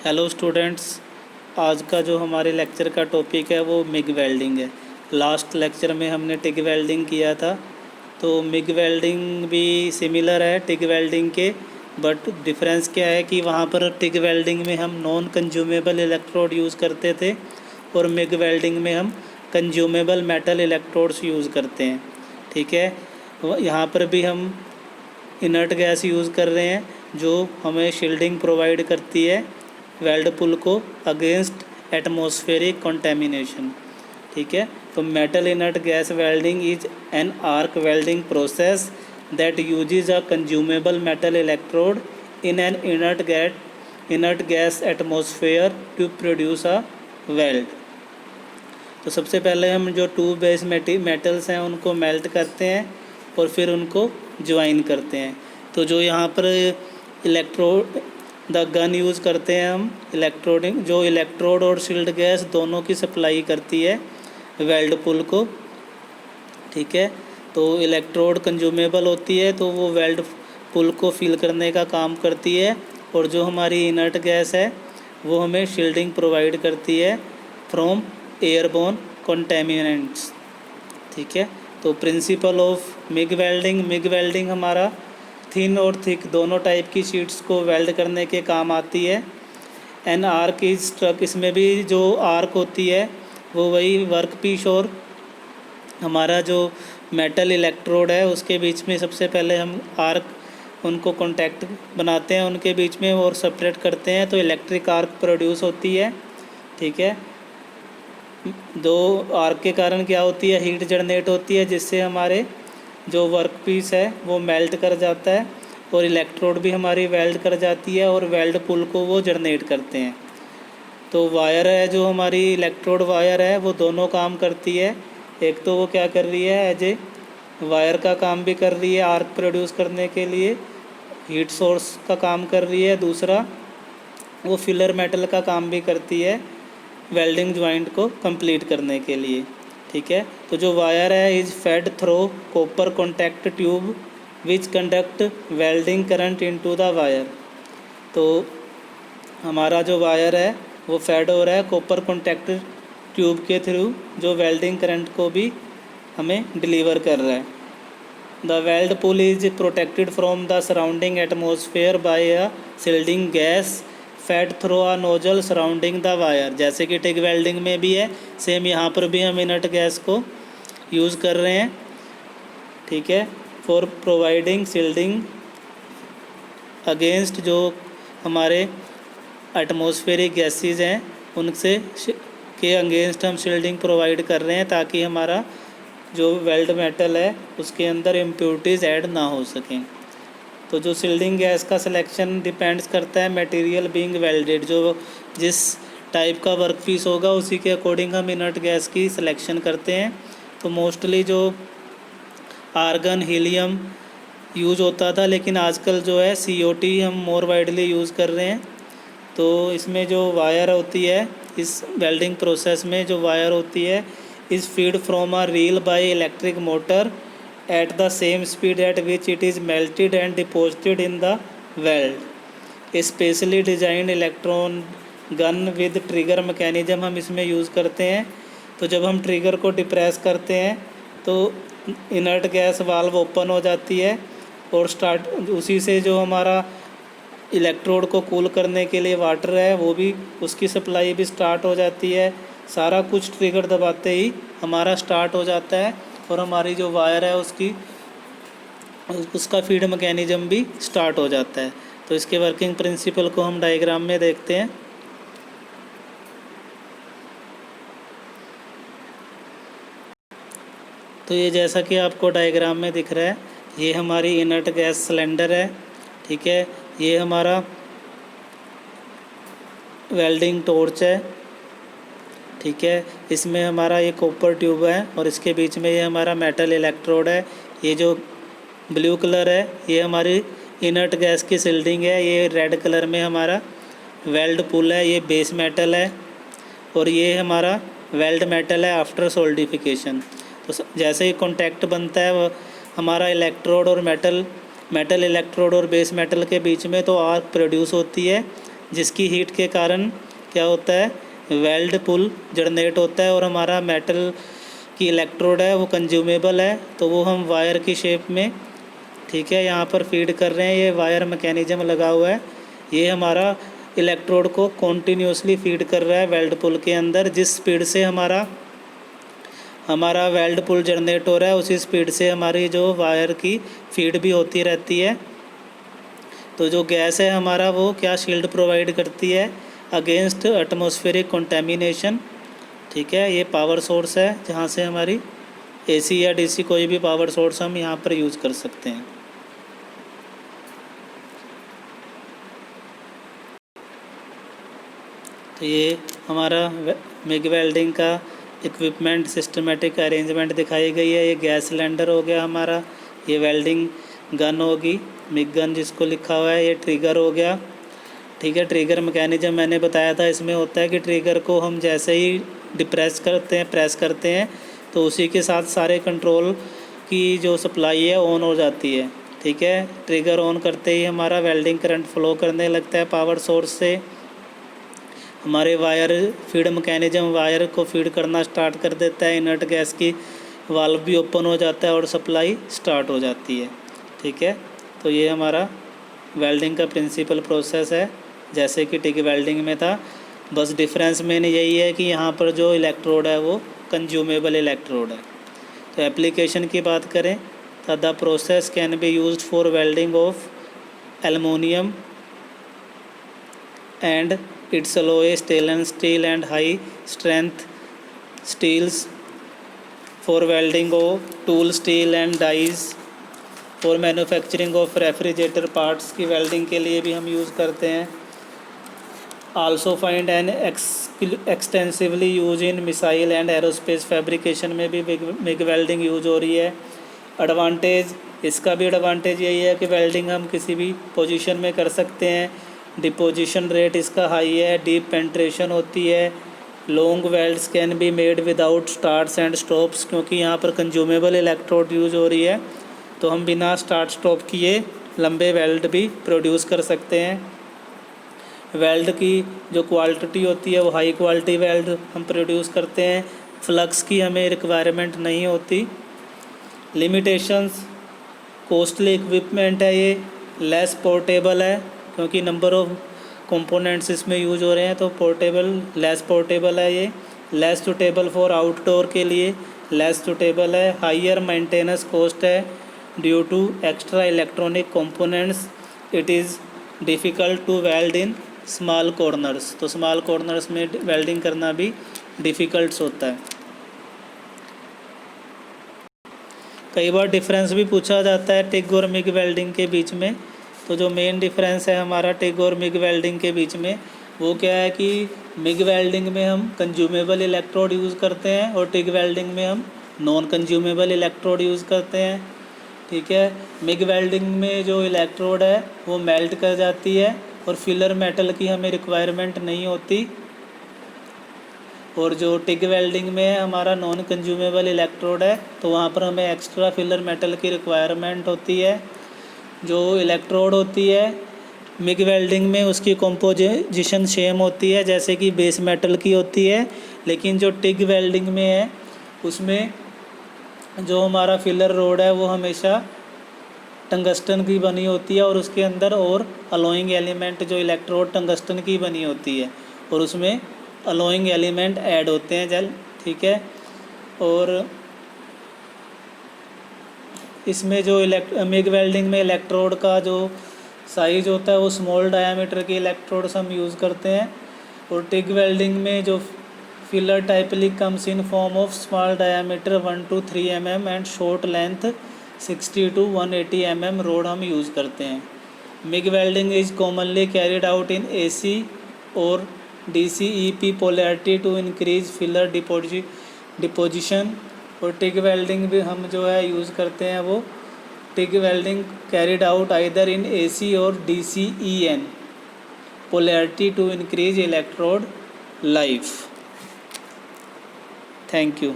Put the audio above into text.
Hello students, आज का जो हमारे लेक्चर का टॉपिक है वो मिग वेल्डिंग है। लास्ट लेक्चर में हमने टिग वेल्डिंग किया था, तो मिग वेल्डिंग भी सिमिलर है टिग वेल्डिंग के। बट डिफरेंस क्या है कि वहाँ पर टिग वेल्डिंग में हम नॉन कंज्यूमेबल इलेक्ट्रोड यूज़ करते थे और मिग वेल्डिंग में हम कंज्यूमेबल मेटल इलेक्ट्रोड्स यूज़ करते हैं। ठीक है, यहाँ पर भी हम इनर्ट गैस यूज़ कर रहे हैं जो हमें शील्डिंग प्रोवाइड करती है वेल्ड पुल को अगेंस्ट एटमॉस्फेरिक कंटेमिनेशन। ठीक है, तो metal inert gas welding is an arc welding process that uses a consumable metal electrode in an inert gas atmosphere to produce a weld. तो सबसे पहले हम जो टू बेस मेटल्स हैं उनको मेल्ट करते हैं और फिर उनको ज्वाइन करते हैं। तो जो यहाँ पर इलेक्ट्रोड द गन यूज़ करते हैं हम इलेक्ट्रोड और शील्ड गैस दोनों की सप्लाई करती है वेल्ड पुल को। ठीक है, तो इलेक्ट्रोड कंज्यूमेबल होती है तो वो वेल्ड पुल को फिल करने का काम करती है, और जो हमारी इनर्ट गैस है वो हमें शील्डिंग प्रोवाइड करती है फ्रॉम एयरबोर्न कंटेमिनेंट्स। ठीक है, तो प्रिंसिपल ऑफ मिग वेल्डिंग हमारा थिन और थिक दोनों टाइप की शीट्स को वेल्ड करने के काम आती है। एन आर्क इज स्ट्रक, इसमें भी जो आर्क होती है वो वही वर्क पीस और हमारा जो मेटल इलेक्ट्रोड है उसके बीच में सबसे पहले हम आर्क उनको कांटेक्ट बनाते हैं उनके बीच में और सेपरेट करते हैं, तो इलेक्ट्रिक आर्क प्रोड्यूस होती है। ठीक है, दो आर्क के कारण क्या होती है, हीट जनरेट होती है जिससे हमारे जो वर्क पीस है वो मेल्ट कर जाता है और इलेक्ट्रोड भी हमारी वेल्ड कर जाती है और वेल्ड पुल को वो जनरेट करते हैं। तो वायर है जो हमारी इलेक्ट्रोड वायर है वो दोनों काम करती है। एक तो वो क्या कर रही है, एज ए वायर का काम भी कर रही है आर्क प्रोड्यूस करने के लिए, हीट सोर्स का काम कर रही है। दूसरा वो फिलर मेटल का काम भी करती है वेल्डिंग ज्वाइंट को कंप्लीट करने के लिए। ठीक है, तो जो वायर है is fed through copper contact tube which conduct welding current into the wire. तो हमारा जो वायर है वो फेड हो रहा है कॉपर कॉन्टैक्ट ट्यूब के थ्रू जो वेल्डिंग करंट को भी हमें डिलीवर कर रहा है। The weld pool is protected from the surrounding atmosphere by a shielding gas fed through a nozzle surrounding the wire. जैसे कि टिग वेल्डिंग में भी है, सेम यहाँ पर भी हम इनर्ट गैस को यूज़ कर रहे हैं। ठीक है, फॉर प्रोवाइडिंग शील्डिंग अगेंस्ट जो हमारे एटमॉस्फेरिक गैसेज हैं उनसे के अगेंस्ट हम शील्डिंग प्रोवाइड कर रहे हैं ताकि हमारा जो वेल्ड मेटल है उसके अंदर इम्प्योरिटीज़ ऐड ना हो सकें। तो जो शील्डिंग गैस का सिलेक्शन डिपेंड्स करता है मटेरियल बीइंग वेल्डेड, जो जिस टाइप का वर्क पीस होगा उसी के अकॉर्डिंग हम इनर्ट गैस की सिलेक्शन करते हैं। तो मोस्टली जो आर्गन हीलियम यूज़ होता था, लेकिन आजकल जो है CO2 हम मोर वाइडली यूज़ कर रहे हैं। तो इसमें जो वायर होती है इस वेल्डिंग प्रोसेस में जो वायर होती है is feed from a reel by electric motor at the same speed at which it is melted and deposited in the weld. A specially designed electron gun with trigger mechanism हम इसमें use करते हैं। तो जब हम trigger को depress करते हैं तो इनर्ट गैस वाल्व ओपन हो जाती है और उसी से जो हमारा इलेक्ट्रोड को कूल करने के लिए वाटर है वो भी उसकी सप्लाई भी स्टार्ट हो जाती है। सारा कुछ ट्रिगर दबाते ही हमारा स्टार्ट हो जाता है और हमारी जो वायर है उसका फीड मैकेनिज्म भी स्टार्ट हो जाता है। तो इसके वर्किंग प्रिंसिपल को हम डायग्राम में देखते हैं। तो ये जैसा कि आपको डायग्राम में दिख रहा है, ये हमारी इनर्ट गैस सिलेंडर है। ठीक है, ये हमारा वेल्डिंग टॉर्च है। ठीक है, इसमें हमारा ये कॉपर ट्यूब है और इसके बीच में ये हमारा मेटल इलेक्ट्रोड है। ये जो ब्लू कलर है ये हमारी इनर्ट गैस की शील्डिंग है। ये रेड कलर में हमारा वेल्ड पुल है, ये बेस मेटल है और ये हमारा वेल्ड मेटल है आफ्टर सोल्डिफिकेशन। तो जैसे ही कॉन्टैक्ट बनता है वो हमारा इलेक्ट्रोड और मेटल इलेक्ट्रोड और बेस मेटल के बीच में तो आर्क प्रोड्यूस होती है जिसकी हीट के कारण क्या होता है, वेल्ड पुल जनरेट होता है और हमारा मेटल की इलेक्ट्रोड है वो कंज्यूमेबल है, तो वो हम वायर की शेप में, ठीक है, यहाँ पर फीड कर रहे हैं। ये वायर मैकेनिज्म लगा हुआ है, ये हमारा इलेक्ट्रोड को कॉन्टीन्यूसली फीड कर रहा है वेल्ड पुल के अंदर। जिस स्पीड से हमारा वेल्ड पुल जनरेट हो रहा है उसी स्पीड से हमारी जो वायर की फीड भी होती रहती है। तो जो गैस है हमारा वो क्या शील्ड प्रोवाइड करती है अगेंस्ट एटमॉस्फेरिक कंटेमिनेशन, ठीक है। ये पावर सोर्स है जहाँ से हमारी एसी या डीसी कोई भी पावर सोर्स हम यहाँ पर यूज़ कर सकते हैं। तो ये हमारा मिग वेल्डिंग का इक्विपमेंट सिस्टमेटिक अरेंजमेंट दिखाई गई है। ये गैस सिलेंडर हो गया हमारा, ये वेल्डिंग गन होगी, मिग गन जिसको लिखा हुआ है, ये ट्रिगर हो गया, ठीक है। ट्रिगर मैकेनिज्म मैंने बताया था, इसमें होता है कि ट्रिगर को हम जैसे ही डिप्रेस करते हैं, प्रेस करते हैं, तो उसी के साथ सारे कंट्रोल की जो सप्लाई है ऑन हो जाती है, ठीक है। ट्रिगर ऑन करते ही हमारा वेल्डिंग करंट फ्लो करने लगता है पावर सोर्स से। हमारे वायर फीड मैकेनिज्म वायर को फीड करना स्टार्ट कर देता है, इनर्ट गैस की वाल्व भी ओपन हो जाता है और सप्लाई स्टार्ट हो जाती है, ठीक है। तो ये हमारा वेल्डिंग का प्रिंसिपल प्रोसेस है जैसे कि टिग वेल्डिंग में था। बस डिफरेंस मेन यही है कि यहाँ पर जो इलेक्ट्रोड है वो कंज्यूमेबल इलेक्ट्रोड है। तो एप्लीकेशन की बात करें तो the process can be used for welding of aluminium and its alloy stainless steel and high strength steels, for welding of tool steel and dies, for manufacturing of refrigerator parts की welding के लिए भी हम use करते हैं। also find an extensively use in missile and aerospace fabrication में भी MiG welding use हो रही है। एडवांटेज, इसका भी एडवांटेज यही है कि वेल्डिंग हम किसी भी पोजीशन में कर सकते हैं। डिपोजिशन रेट इसका हाई है, डीप पेंट्रेशन होती है। Long welds can be made without starts and stops, क्योंकि यहाँ पर कंज्यूमेबल इलेक्ट्रोड यूज़ हो रही है तो हम बिना स्टार्ट स्टॉप किए लंबे वेल्ड भी प्रोड्यूस कर सकते हैं। वेल्ड की जो क्वालिटी होती है वो हाई क्वालिटी वेल्ड हम प्रोड्यूस करते हैं। फ्लक्स की हमें रिक्वायरमेंट नहीं होती। लिमिटेशंस, कॉस्टली इक्विपमेंट है ये, लेस पोर्टेबल है क्योंकि नंबर ऑफ कंपोनेंट्स इसमें यूज हो रहे हैं, तो लेस पोर्टेबल है ये। लेस सुटेबल फॉर आउटडोर के लिए लेस सुटेबल है। हाइयर मेंटेनेंस कॉस्ट है due to extra electronic components. It is difficult to weld in small corners, तो स्मॉल कॉर्नर्स में वेल्डिंग करना भी डिफ़िकल्ट होता है। कई बार डिफरेंस भी पूछा जाता है टिग और मिग वेल्डिंग के बीच में। तो जो मेन डिफरेंस है हमारा टिग और मिग वेल्डिंग के बीच में वो क्या है कि मिग वेल्डिंग में हम कंज्यूमेबल इलेक्ट्रोड यूज़ करते हैं और टिग वेल्डिंग में हम नॉन कंज्यूमेबल इलेक्ट्रोड यूज़ करते हैं, ठीक है। मिग वेल्डिंग में जो इलेक्ट्रोड है वो मेल्ट कर जाती है और फिलर मेटल की हमें रिक्वायरमेंट नहीं होती। और जो टिग वेल्डिंग में हमारा नॉन कंज्यूमेबल इलेक्ट्रोड है तो वहाँ पर हमें एक्स्ट्रा फिलर मेटल की रिक्वायरमेंट होती है। जो इलेक्ट्रोड होती है मिग वेल्डिंग में उसकी कंपोजिशन सेम होती है जैसे कि बेस मेटल की होती है, लेकिन जो टिग वेल्डिंग में है उसमें जो हमारा फिलर रोड है वो हमेशा टंगस्टन की बनी होती है और उसके अंदर और अलोइंग एलिमेंट जो इलेक्ट्रोड टंगस्टन की बनी होती है और उसमें अलोइंग एलिमेंट ऐड होते हैं ठीक है। और इसमें जो मिग वेल्डिंग में इलेक्ट्रोड का जो साइज़ होता है वो स्मॉल डायामीटर के इलेक्ट्रोड्स हम यूज़ करते हैं। और टिग वेल्डिंग में जो filler typically comes in form of small diameter 1 to 3 mm and short length 60 to 180 mm rod हम यूज़ करते हैं। MIG welding is commonly carried out in AC और DCEP polarity to increase filler deposition. और TIG welding भी हम जो है use करते हैं वो TIG welding carried out either in AC और DCEN polarity to increase electrode life. Thank you.